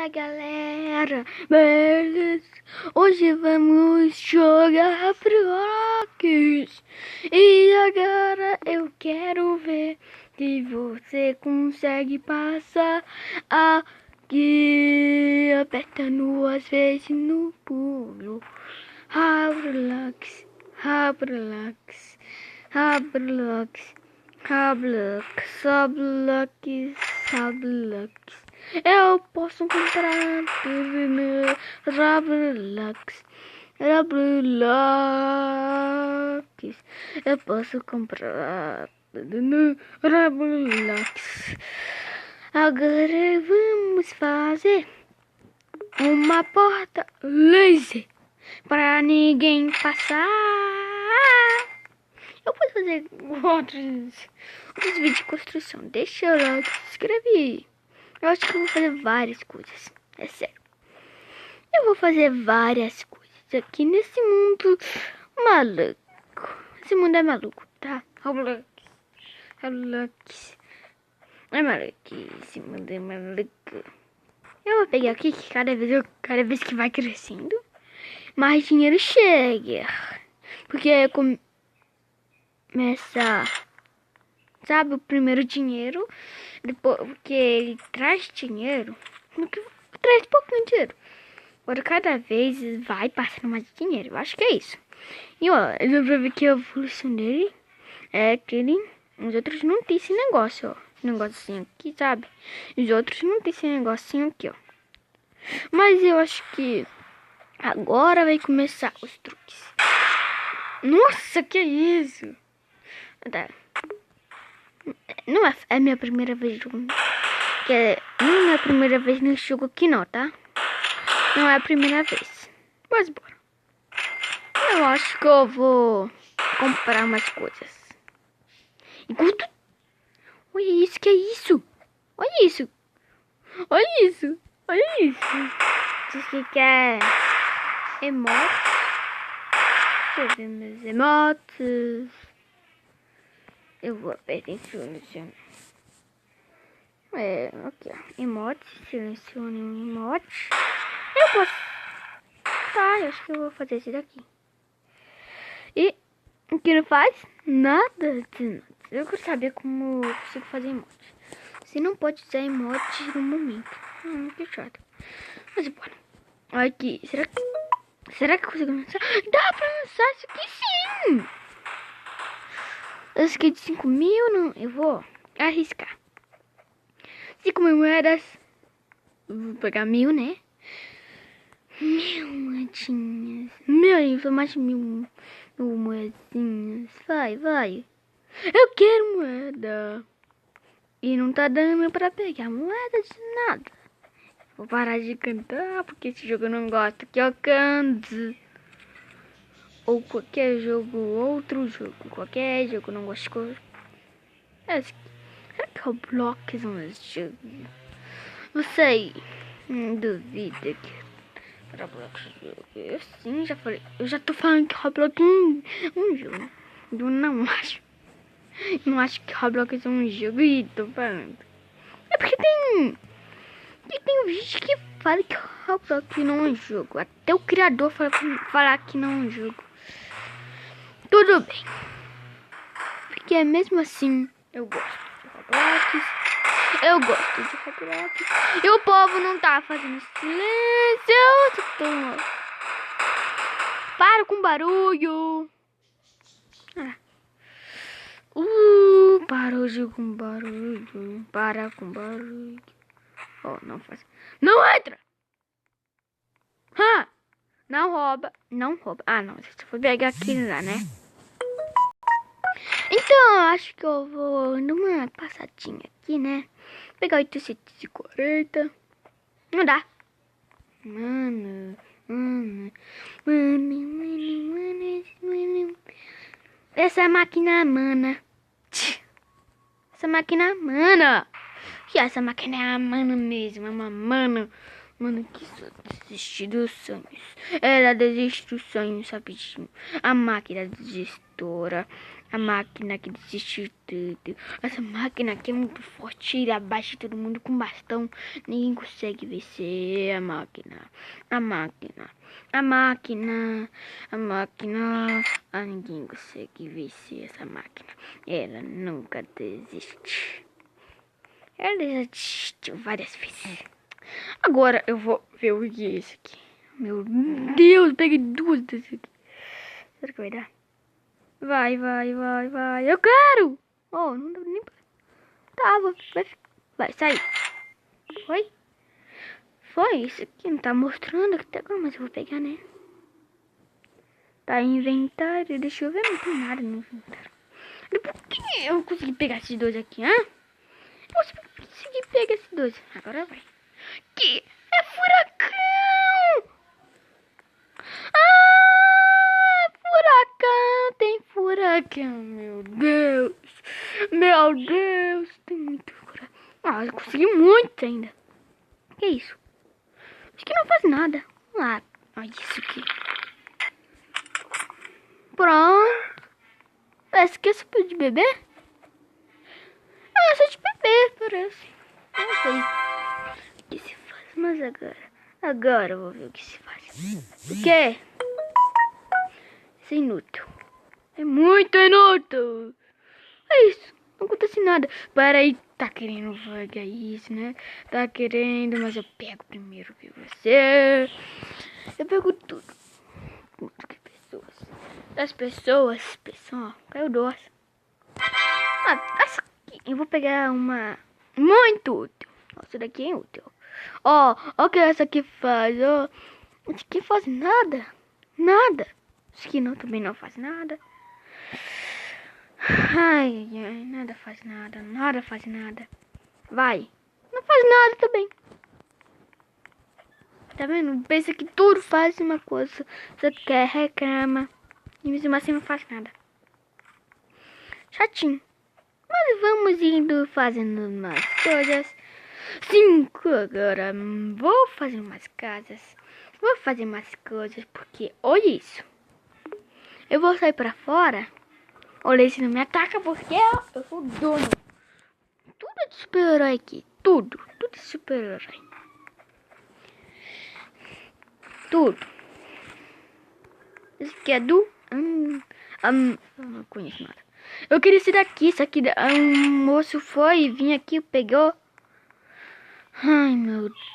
Fala galera, beleza? Hoje vamos jogar Roblox. E agora eu quero ver se você consegue passar aqui, apertando às vezes no pulo. Roblox, Roblox, Roblox, Roblox, Roblox, Roblox. Eu posso comprar tudo no Roblox, Roblox. Eu posso comprar tudo no Roblox. Agora vamos fazer uma porta laser para ninguém passar. Eu posso fazer outros vídeos de construção. Deixa o like, se inscreve. Eu acho que eu vou fazer várias coisas. É sério. Eu vou fazer várias coisas aqui nesse mundo maluco. Esse mundo é maluco, tá? Roblox. Roblox. É maluco. Esse mundo é maluco. Eu vou pegar aqui que cada vez que vai crescendo, mais dinheiro chega. Porque começa, sabe, o primeiro dinheiro, depois, porque ele traz dinheiro, traz pouquinho dinheiro. Agora cada vez vai passando mais dinheiro, eu acho que é isso. E ó, eu vou ver que a evolução dele é que os outros não tem esse negócio, ó. Esse negocinho aqui, sabe? Os outros não tem esse negocinho aqui, ó. Mas eu acho que agora vai começar os truques. Nossa, que isso? Tá. Não é minha primeira vez jogando. Não é minha primeira vez nesse jogo aqui não, tá? Não é a primeira vez. Mas bora. Eu acho que eu vou comprar umas coisas. Enquanto... Olha isso, que é isso? Olha isso. Olha isso. Olha isso. Diz que quer emotes. Deixa eu ver meus emotes. Eu vou apertar silenciar. Aqui ó, emote, selecione um emote. Eu posso. Tá, eu acho que eu vou fazer esse daqui. E o que não faz? Nada de nada. Eu quero saber como eu consigo fazer emote. Você não pode usar emote no momento. Que chato. Mas bora. Olha aqui, será que eu consigo lançar? Dá pra lançar isso aqui sim! Esse aqui de 5.000, não. Eu vou arriscar. 5.000 moedas. Vou pegar 1.000, né? 1.000 moedinhas. Mais de 1.000 moedinhas. Vai. Eu quero moeda. E não tá dando pra pegar moeda de nada. Vou parar de cantar porque esse jogo eu não gosto que eu canto. Ou qualquer jogo, outro jogo. Qualquer jogo eu não gosto de coisa. Será que Roblox é um jogo? Não sei. Duvido que Roblox é um jogo. Eu sim já falei. Eu já tô falando que Roblox é um jogo. Eu não acho. Não acho que Roblox é um jogo e tô falando. É porque tem vídeo que fala que Roblox não é um jogo. Até o criador falar que não é um jogo. Tudo bem. Porque mesmo assim eu gosto de Roblox. Eu gosto de Roblox. E o povo não tá fazendo silêncio. Para com barulho. Parou com barulho. Para com barulho. Oh, não faz. Não entra! Não rouba. Não rouba. Ah, não. Você foi pegar aquilo lá, né? Então, acho que eu vou numa passadinha aqui, né? Pegar 840. Não dá. Mano. Essa máquina, mana. Essa máquina, mana. Que essa máquina é a mana mesmo. É uma mana. Mano, que só desistir dos sonhos. Ela desiste dos sonhos rapidinho. A máquina gestora. A máquina que desistiu tudo. Essa máquina aqui é muito forte. Ele abaixa todo mundo com bastão. Ninguém consegue vencer a máquina. A máquina. A máquina. A máquina. Ah, ninguém consegue vencer essa máquina. Ela nunca desiste. Ela já desistiu várias vezes. Agora eu vou ver o que é esse aqui. Meu Deus, peguei duas desse aqui. Será que vai dar? Vai. Eu quero! Oh, não dá nem pra... Tava. Vai sair. Foi? Foi? Isso aqui não tá mostrando até agora, mas eu vou pegar, né? Tá em inventário. Deixa eu ver, não tem nada no inventário. Por que eu consegui pegar esses dois aqui, hã? Eu consegui pegar esses dois. Agora vai. Que é furacão! Ah, furacão! Tem furacão, meu Deus! Meu Deus! Tem muito furacão. Ah, eu consegui muito ainda. Que isso? Acho que não faz nada. Ah, olha isso aqui. Pronto. Parece que é só de beber. Ah, só de beber, parece. Não sei o que se faz, mas agora eu vou ver o que se faz. O quê? Isso é inútil. É muito inútil. É isso. Não acontece nada. Para aí, tá querendo vagar isso, né? Tá querendo, mas eu pego primeiro que você. Eu pego tudo. Tudo que pessoas. Das pessoas. Pessoal, caiu duas. Ah, essa aqui. Eu vou pegar uma muito útil. Essa daqui é útil. Ó, o que essa aqui faz, ó. Essa aqui faz nada. Nada. Essa aqui não, também não faz nada. Ai, nada faz nada. Nada faz nada. Vai. Não faz nada também. Tá vendo? Pensa que tudo faz uma coisa. Você quer, reclama. E mesmo assim não faz nada. Chatinho. Mas vamos indo fazendo umas coisas. 5 agora. Vou fazer umas casas. Vou fazer umas coisas. Porque olha isso. Eu vou sair pra fora. Olha, se não me ataca porque eu sou dono. Tudo é de super-herói aqui. Tudo é super-herói. Tudo. Esse aqui é do... eu não conheço nada. Eu queria esse daqui. Isso aqui, moço foi e vinha aqui e pegou. Ai, meu Deus.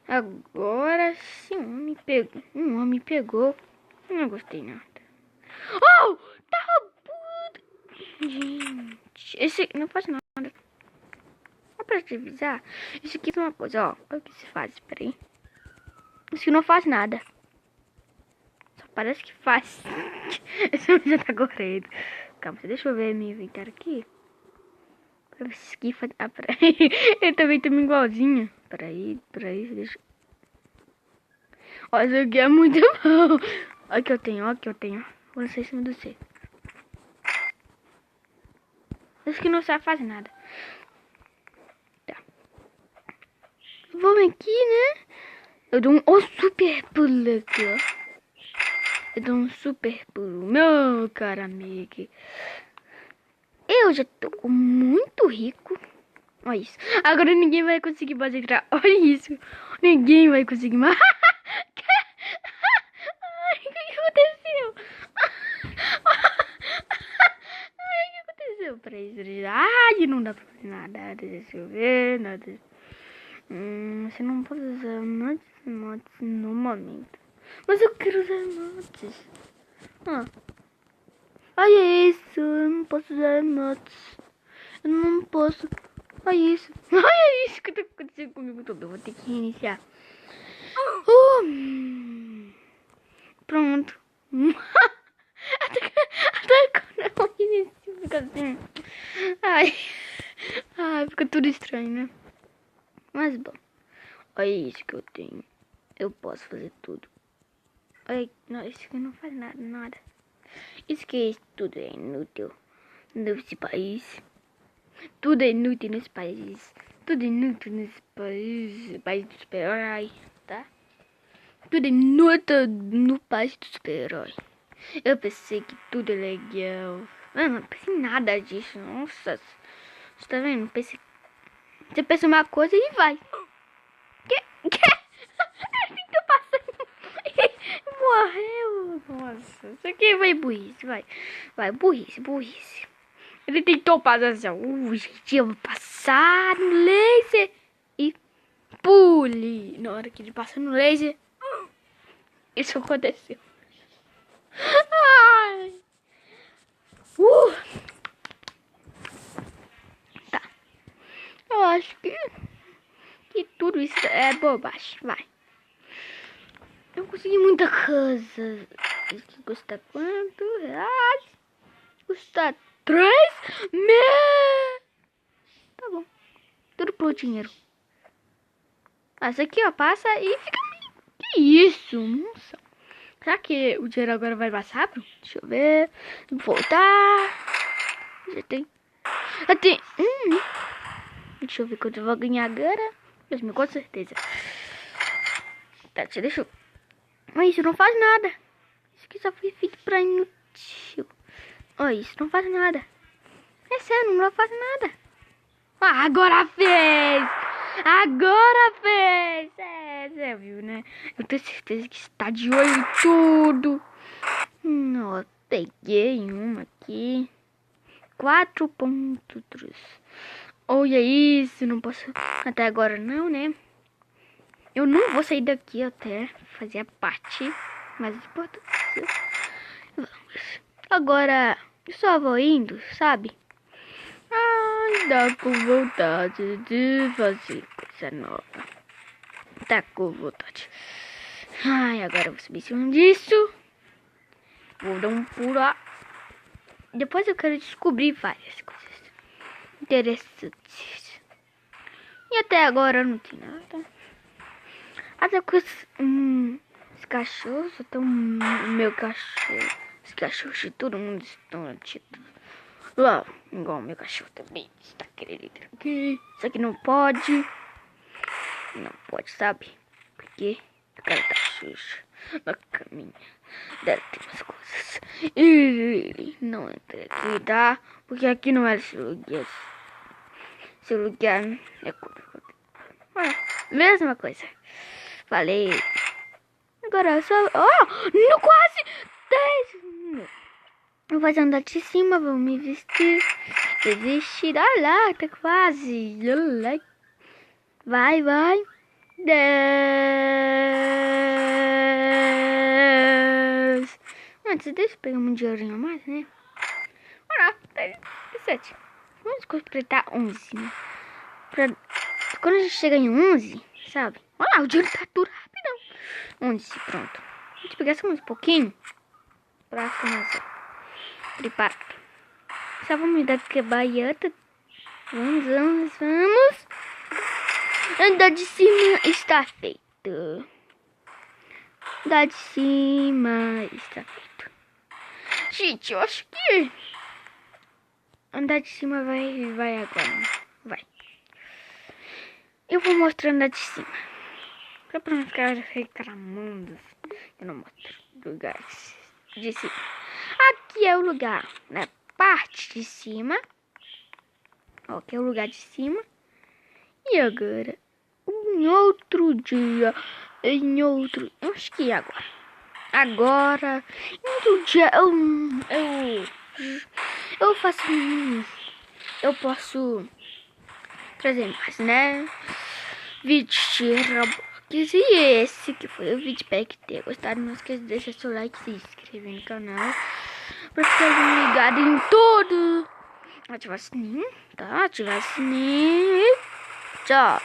Agora sim, um homem pegou. Eu não gostei nada. Oh, tá puto. Gente, esse não faz nada. Só pra te avisar, isso aqui é uma coisa, ó. Olha o que se faz, peraí. Isso aqui não faz nada. Só parece que faz. Esse já tá correndo. Calma, deixa eu ver meu inventário aqui. Pra ver se isso aqui faz... Ah, peraí. Eu também tô igualzinho. Peraí, deixa... Ó, isso aqui é muito bom. Olha o que eu tenho, olha o que eu tenho. Vou lançar em cima do C. Isso aqui não sabe fazer nada. Tá. Vamos aqui, né? Eu dou um super pulo aqui, ó. Eu dou um super pulo. Meu cara amigo. Eu já tô muito rico. Olha isso. Agora ninguém vai conseguir mais entrar. Olha isso. Ninguém vai conseguir mais. Ai, o que aconteceu? Ai, o que aconteceu? Peraí. Ai, não dá pra fazer nada. Deixa eu ver. Nada. Você não pode usar mods no momento. Mas eu quero usar mods. Olha isso. Eu não posso usar mods. Eu não posso. Olha isso. Olha isso que tá acontecendo comigo todo. Eu vou ter que reiniciar. Pronto. Até quando eu inicio fica assim. Ai, fica tudo estranho, né? Mas bom. Olha isso que eu tenho. Eu posso fazer tudo. Olha, não, isso aqui não faz nada. Isso que tudo é inútil nesse país. Tudo é inútil nesse país. Tudo é inútil nesse país. País do super-herói, tá? Tudo é inútil no país do super-herói. Eu pensei que tudo é legal. Mano, não pense em nada disso. Nossa. Você tá vendo? Você pensa uma coisa e vai. Que? Ele tentou passando. Morreu. Nossa. Isso aqui foi burrice. Vai, burrice. Ele tentou passar assim. Gente, eu vou passar no laser. E pule. Na hora que ele passa no laser. Isso aconteceu. Ai. Tá. Eu acho que tudo isso é bobagem. Vai. Eu consegui muita coisa. Isso custa quanto? Reais? Custa 3.000. Tá bom. Tudo por dinheiro. Essa aqui, ó, passa e fica... Que isso? Nossa. Será que o dinheiro agora vai mais rápido? Deixa eu ver. Voltar. Já tem. Deixa eu ver quanto eu vou ganhar agora. 2.000, com certeza. Tá, deixa eu... Mas isso não faz nada. Isso aqui só foi feito pra inútil. Olha, isso não faz nada. É sério, não faz nada. Ah, agora fez! É, você viu, né? Eu tenho certeza que está de olho em tudo. Ó, peguei uma aqui. 4.3. Olha isso, não posso até agora não, né? Eu não vou sair daqui até fazer a parte mais importante. Vamos. Agora, eu só vou indo, sabe? Ai, dá com vontade de fazer coisa nova. Tá com vontade. Ai, agora eu vou subir em cima disso. Vou dar um pulo lá. Depois eu quero descobrir várias coisas interessantes. E até agora não tem nada. Até que os cachorros estão... Meu cachorro... Os cachorros de todo mundo estão latindo. Uau, igual meu cachorro também está querendo entrar aqui. Isso aqui não pode. Não pode, sabe? Porque o cara tá sujo na caminha. Deve ter umas coisas. E não entra aqui, tá? Porque aqui não é esse lugar. Esse lugar é... mesma coisa. Falei. Agora só... no quase 10. Eu vou andar de cima, vou me vestir. Desistir. Olha lá, tá quase. Vai. 10. Antes, deixa eu pegar um dinheirinho a mais, né? Olha lá, 17. Vamos completar 11, né? Quando a gente chega em 11, sabe? Olha lá, o dinheiro tá tudo rapidão. 11, pronto. A gente pegar só mais um pouquinho pra começar. Preparado. Só vamos dar que baiata. Vamos. Andar de cima está feito. Andar de cima está feito. Gente, eu acho que andar de cima vai agora. Vai. Eu vou mostrar andar de cima. Só pra não ficar reclamando. Eu não mostro lugares de cima. Aqui é o lugar, na parte de cima. Ó, aqui é o lugar de cima. E agora, em outro dia, acho que é agora. Agora, em outro dia, eu faço, eu posso trazer mais, né? Vídeos de Roblox. E esse que foi o vídeo. Espero que tenha gostado. Não esqueça de deixar seu like e se inscrever no canal pra ficar ligado em tudo. Ativar o sininho, tá? Ativar o sininho. Tchau.